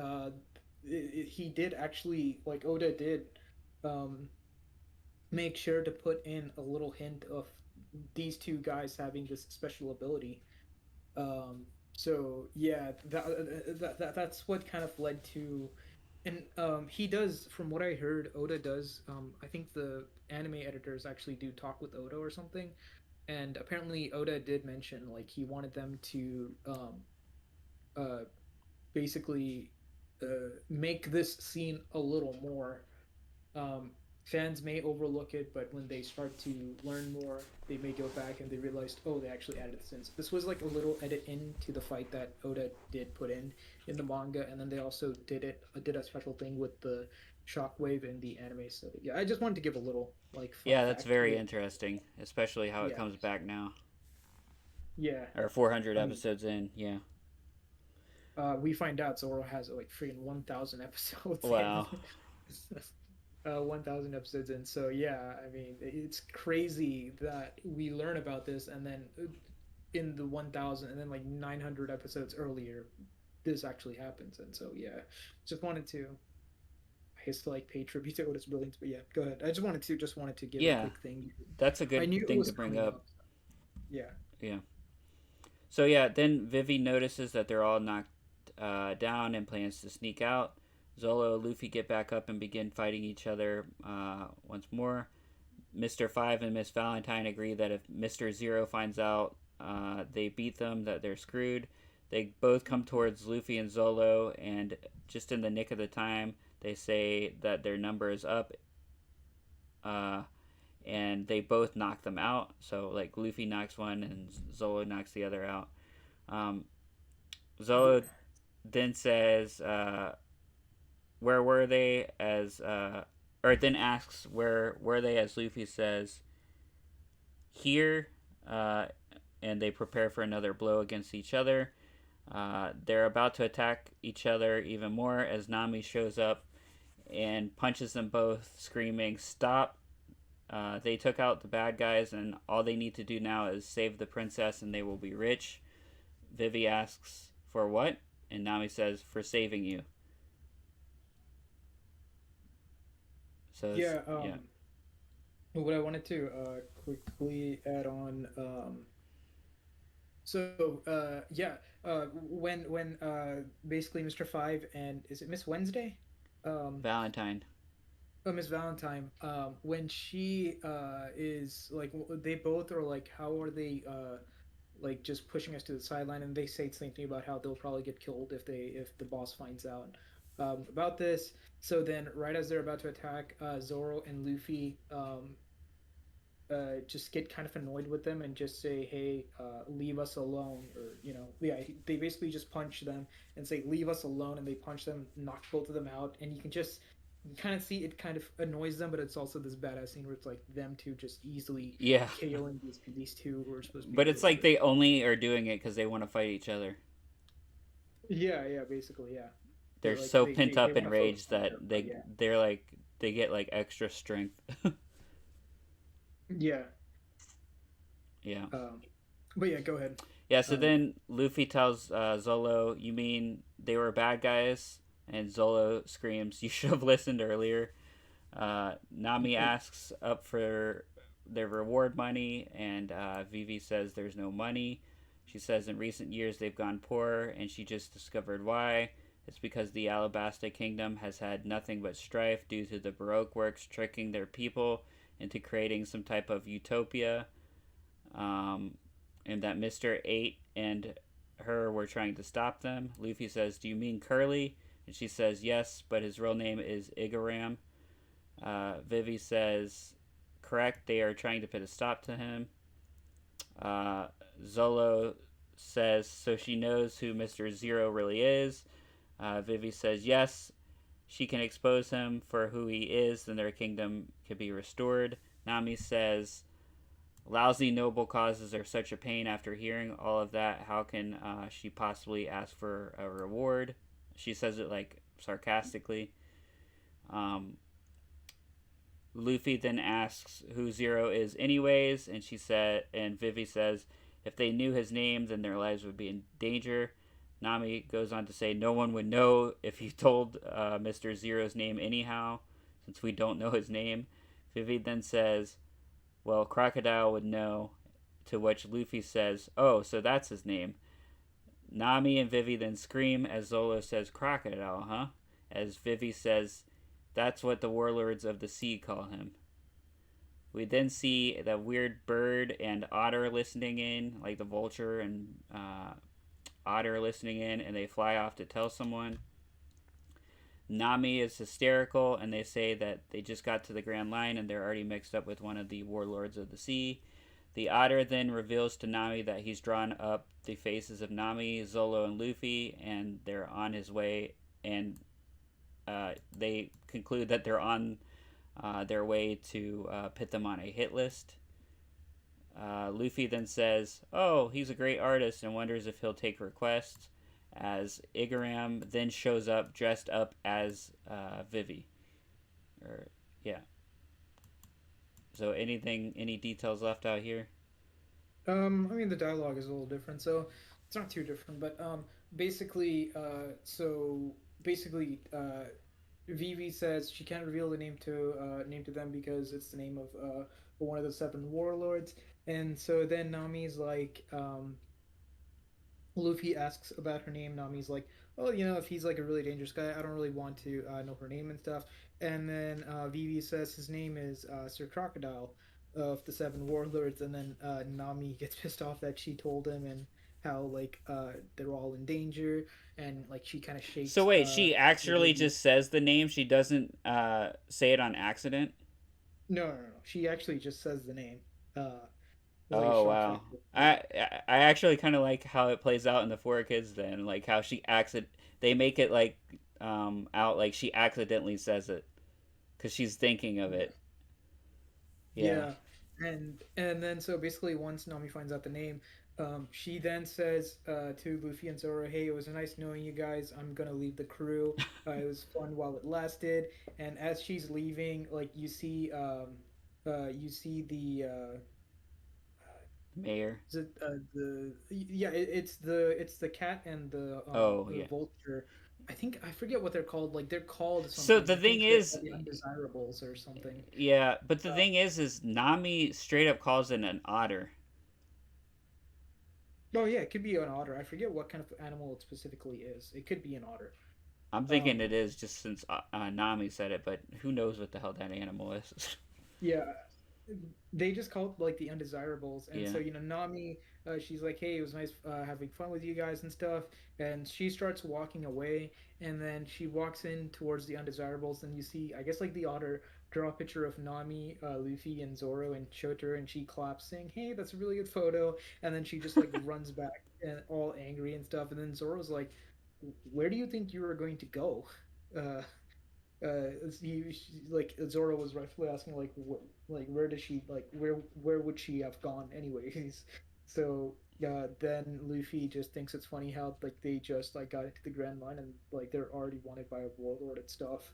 he did actually like Oda did um, make sure to put in a little hint of these two guys having this special ability." So yeah, that's what kind of led to, and he does, from what I heard, Oda does. I think the anime editors actually do talk with Oda or something, and apparently Oda did mention like he wanted them to uh, basically make this scene a little more. Um, Fans may overlook it, but when they start to learn more, they may go back and they realized, oh, they actually added this in. So this was like a little edit into the fight that Oda did put in the manga, and then they also did a special thing with the shockwave in the anime. So yeah, I just wanted to give a little like fun Yeah, that's fact very with interesting, especially how it yeah comes back now. yeah. Or 400 I mean, episodes in, yeah. we find out Zoro has like freaking 1,000 episodes in. Wow. 1,000 episodes in. So yeah, I mean, it's crazy that we learn about this, and then in the 1,000, and then like 900 episodes earlier, this actually happens. And so yeah, just wanted to, I guess, like pay tribute to Otis brilliance. But yeah, go ahead. I just wanted to give a Yeah, quick thing. that's a I good knew it thing was to bring coming up. up. So, yeah. Yeah. So yeah, then Vivi notices that they're all knocked down and plans to sneak out. Zolo and Luffy get back up and begin fighting each other once more. Mr. Five and Miss Valentine agree that if Mr. Zero finds out they beat them, that they're screwed. They both come towards Luffy and Zolo, and just in the nick of the time, they say that their number is up, uh, and they both knock them out. So like Luffy knocks one and Zolo knocks the other out. Um, Zolo Yeah. then says, "Where were they?" Or then asks, "Where were they?" As Luffy says, "Here," uh, and they prepare for another blow against each other. They're about to attack each other even more as Nami shows up and punches them both, screaming, "Stop!" They took out the bad guys, and all they need to do now is save the princess, and they will be rich. Vivi asks, "For what?" And Nami says, "For saving you." So, Yeah. yeah. What I wanted to quickly add on. Yeah, when basically Mr. Five and is it Miss Wednesday? Um, Valentine. Miss Valentine, when she is like they both are like, how are they like just pushing us to the sideline, and they say something about how they'll probably get killed if the boss finds out about this. So then, right as they're about to attack, Zoro and Luffy just get kind of annoyed with them and just say, "Hey, leave us alone," or yeah, they basically just punch them and say, "Leave us alone," and they punch them, knock both of them out, and you kind of see it kind of annoys them, but it's also this badass scene where it's like them two just easily Yeah, KOing these two who are supposed to be but it's really like good. they only are doing it because they want to fight each other. Yeah, yeah, basically, yeah. They're Like so they pent they, they up want in to focus rage on that their fight. Yeah, they're like they get like extra strength. yeah. Yeah. Um, but yeah, go ahead. Yeah, so Um, then Luffy tells Zolo, "You mean they were bad guys?" And Zolo screams, "You should have listened earlier." Nami asks up for their reward money, and Vivi says there's no money. She says in recent years they've gone poor, and she just discovered why. It's because the Alabasta Kingdom has had nothing but strife due to the Baroque works tricking their people into creating some type of utopia. Um, and that Mr. 8 and her were trying to stop them. Luffy says, "Do you mean Curly?" And she says, "Yes, but his real name is Igaram." Vivi says, "Correct, they are trying to put a stop to him." Uh, Zolo says, "So she knows who Mr. Zero really is." Vivi says, "Yes, she can expose him for who he is, then their kingdom could be restored." Nami says, "Lousy noble causes are such a pain after hearing all of that. How can she possibly ask for a reward?" She says it like sarcastically. Um, Luffy then asks who Zero is, anyways, and Vivi says, if they knew his name, then their lives would be in danger. Nami goes on to say, no one would know if you told Mr. Zero's name anyhow, since we don't know his name. Vivi then says, well, Crocodile would know, to which Luffy says, oh, so that's his name. Nami and Vivi then scream as Zolo says, Crocodile, huh? As Vivi says, that's what the warlords of the sea call him. We then see the weird bird and otter listening in, like the vulture and otter listening in, and they fly off to tell someone. Nami is hysterical, and they say that they just got to the Grand Line and they're already mixed up with one of the warlords of the sea. The otter then reveals to Nami that he's drawn up the faces of Nami, Zolo, and Luffy, and they're on his way. And they conclude that they're on their way to put them on a hit list. Luffy then says, "Oh, he's a great artist," and wonders if he'll take requests. As Igaram then shows up dressed up as Vivi, or yeah. So any details left out here? I mean, the dialogue is a little different, so it's not too different. But basically, Vivi says she can't reveal the name to them because it's the name of one of the seven warlords, and so then Nami's like, Luffy asks about her name. Nami's like, "Oh, if he's like a really dangerous guy, I don't really want to know her name and stuff." And then Vivi says his name is Sir Crocodile of the Seven Warlords. And then Nami gets pissed off that she told him and how like they're all in danger, and like she kind of So shakes wait, she actually Vivi. just says the name. She doesn't say it on accident. No, no, no, no. She actually just says the name. It's like a Oh shock wow. factor. I actually kind of like how it plays out in the Four Kids then, like how she accident they make it like out like she accidentally says it because she's thinking of Yeah. it. Yeah. Yeah, and then so basically once Nami finds out the name, she then says to Luffy and Zoro, "Hey, it was nice knowing you guys. I'm gonna leave the crew. It was fun while it lasted." And as she's leaving, like you see the Mayor. is it the yeah it's the cat and Oh the yeah. vulture. I think I forget what they're called. Like they're called So something. the I thing think they're is, the undesirables or something. yeah, but the Uh, thing is Nami straight up calls it an otter. Oh yeah, it could be an otter. I forget what kind of animal it specifically is. It could be an otter. I'm thinking Um, it is just since Nami said it, but who knows what the hell that animal is? yeah, they just call it like the undesirables, and Yeah, so Nami, she's like, hey, it was nice having fun with you guys and stuff, and she starts walking away, and then she walks in towards the undesirables, and you see, I guess, like the otter draw a picture of Nami, Luffy, and Zoro, and show it to her, and she claps, saying, hey, that's a really good photo, and then she just like runs back and all angry and stuff, and then Zoro's like, where do you think you were going to go? uh like Zoro was rightfully asking like like where does she like where would she have gone anyways? So then Luffy just thinks it's funny how like they just like got into the Grand Line and like they're already wanted by a warlord and stuff.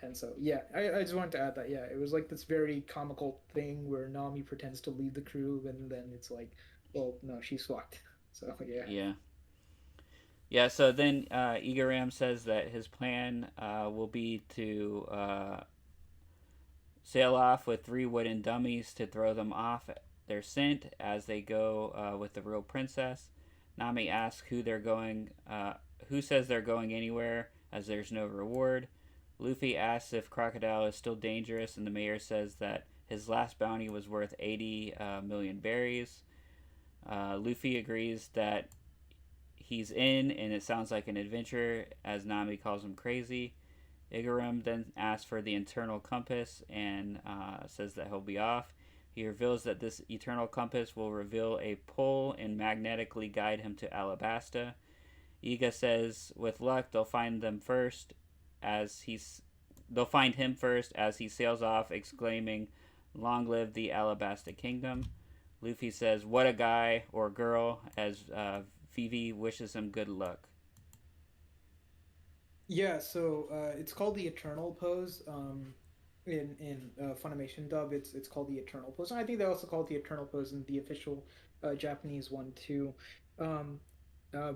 And so yeah, I just wanted to add that yeah, it was like this very comical thing where Nami pretends to lead the crew and then it's like, well, no, she's fucked. So yeah. yeah, yeah. So then Igaram says that his plan will be to sail off with three wooden dummies to throw them off their scent as they go with the real princess. Nami asks who says they're going anywhere, as there's no reward. Luffy asks if Crocodile is still dangerous, and the mayor says that his last bounty was worth 80 million berries. Luffy agrees that he's in, and it sounds like an adventure, as Nami calls him crazy. Igaram then asks for the eternal compass and says that he'll be off. He reveals that this eternal compass will reveal a pull and magnetically guide him to Alabasta. Iga says, with luck, as he's they'll find him first as he sails off, exclaiming, "Long live the Alabasta Kingdom!" Luffy says, "What a guy or girl!" as Vivi wishes him good luck. Yeah, so it's called the Eternal Pose. In Funimation dub, it's called the Eternal Pose, and I think they also call it the Eternal Pose in the official Japanese one too. Um,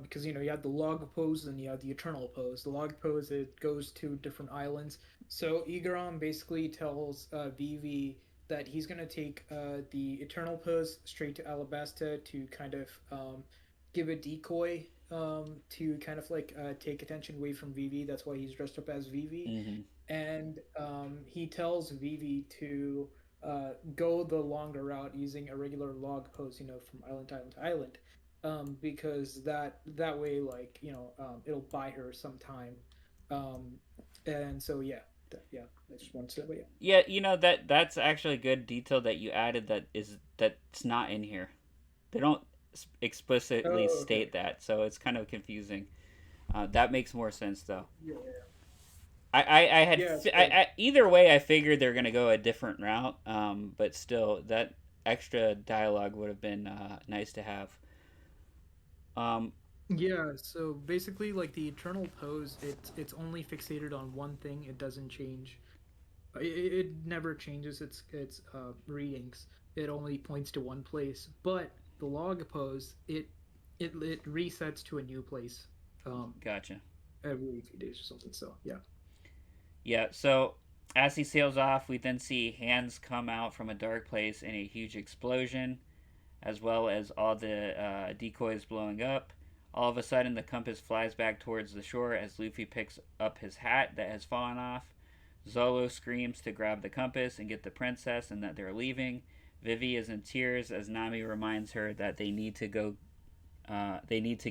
because you have the log pose and you have the eternal pose. The log pose it goes to different islands. So Igaram basically tells Vivi that he's gonna take the eternal pose straight to Alabasta to kind of give a decoy to kind of like take attention away from Vivi. That's why he's dressed up as Vivi, Mm-hmm. and he tells Vivi to go the longer route using a regular log pose, from island to island to island, because that way, like it'll buy her some time, um, and so yeah, yeah, I just want to say, but yeah. Yeah, that's actually a good detail that you added that's not in here. They don't explicitly Oh, okay. state that, so it's kind of confusing. That makes more sense though. Yeah, I had yeah. So either way, I figured they're gonna go a different route. But still, that extra dialogue would have been nice to have. Um, yeah, so basically, like the eternal pose, it's only fixated on one thing. It doesn't change. It never changes its readings. It only points to one place. But the log pose, it resets to a new place, um, gotcha. every few days or something. So yeah. Yeah. So as he sails off, we then see hands come out from a dark place in a huge explosion, as well as all the decoys blowing up. All of a sudden, the compass flies back towards the shore as Luffy picks up his hat that has fallen off. Zolo screams to grab the compass and get the princess and that they're leaving. Vivi is in tears as Nami reminds her that they need to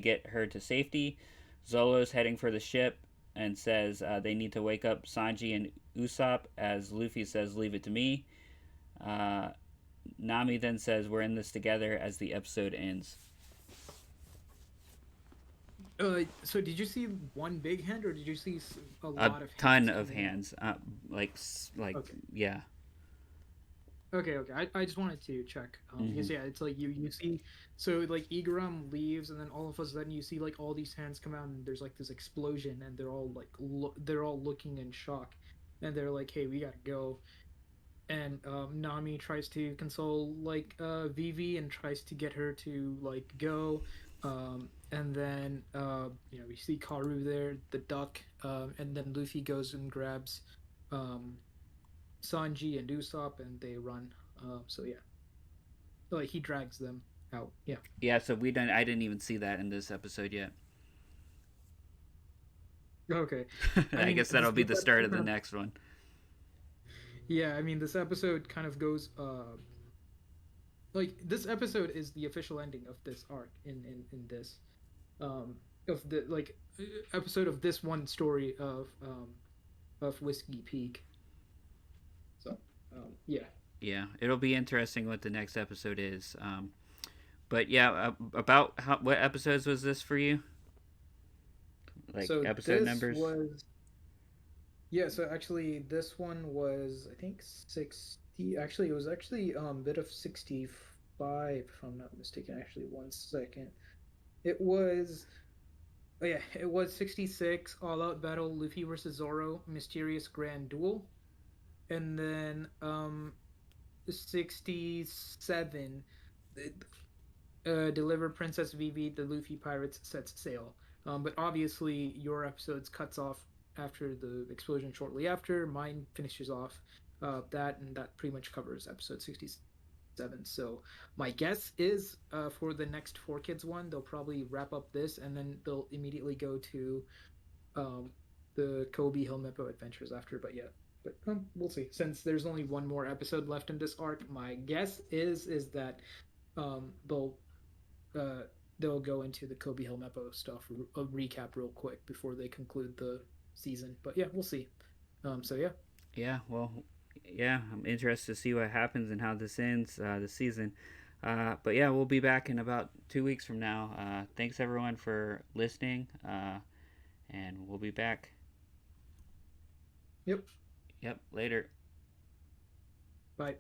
get her to safety. Zolo's heading for the ship and says they need to wake up Sanji and Usopp as Luffy says, "Leave it to me." Uh, Nami then says, "We're in this together" as the episode ends. So did you see one big hand or did you see a A lot of ton hands of coming out? hands, like Okay. yeah. Okay. I just wanted to check Mm-hmm. because yeah, it's like you see, so like Igaram leaves and then all of a sudden you see like all these hands come out and there's like this explosion and they're all like they're all looking in shock and they're like, hey, we gotta go. And Nami tries to console like Vivi and tries to get her to like go. And then we see Karu there, the duck, and then Luffy goes and grabs um, Sanji and Usopp, and they run. So yeah, like he drags them. out. Yeah. Yeah, so we don't. I didn't even see that in this episode yet. Okay. I I mean, guess that'll be this the start episode of the kind of, next one. yeah, I mean, this episode kind of goes like this episode is the official ending of this arc in this um of the like episode of this one story of Whiskey Peak. So, yeah. Yeah, it'll be interesting what the next episode is. But yeah, about what episodes was this for you? Like So episode this numbers? was yeah, so actually this one was I think 60. Actually, it was actually a bit of 65 if I'm not mistaken. Actually, one second. It was oh yeah, it was 66 All Out Battle Luffy versus Zoro Mysterious Grand Duel. And then 67 Deliver Princess Vivi, the Luffy Pirates sets sail. But obviously, your episodes cuts off after the explosion shortly after. Mine finishes off that, and that pretty much covers episode 67. So my guess is for the next Four Kids one, they'll probably wrap up this, and then they'll immediately go to um, the Kobe Hilmepo adventures after. But yeah, but we'll see. Since there's only one more episode left in this arc, my guess is that um, they'll uh, they'll go into the Kobe Helmeppo stuff, a recap real quick before they conclude the season. But yeah, we'll see. So yeah. Yeah, well, yeah, I'm interested to see what happens and how this ends the season. But yeah, we'll be back in about 2 weeks from now. Thanks everyone for listening, and we'll be back. Yep. Yep, later. Bye.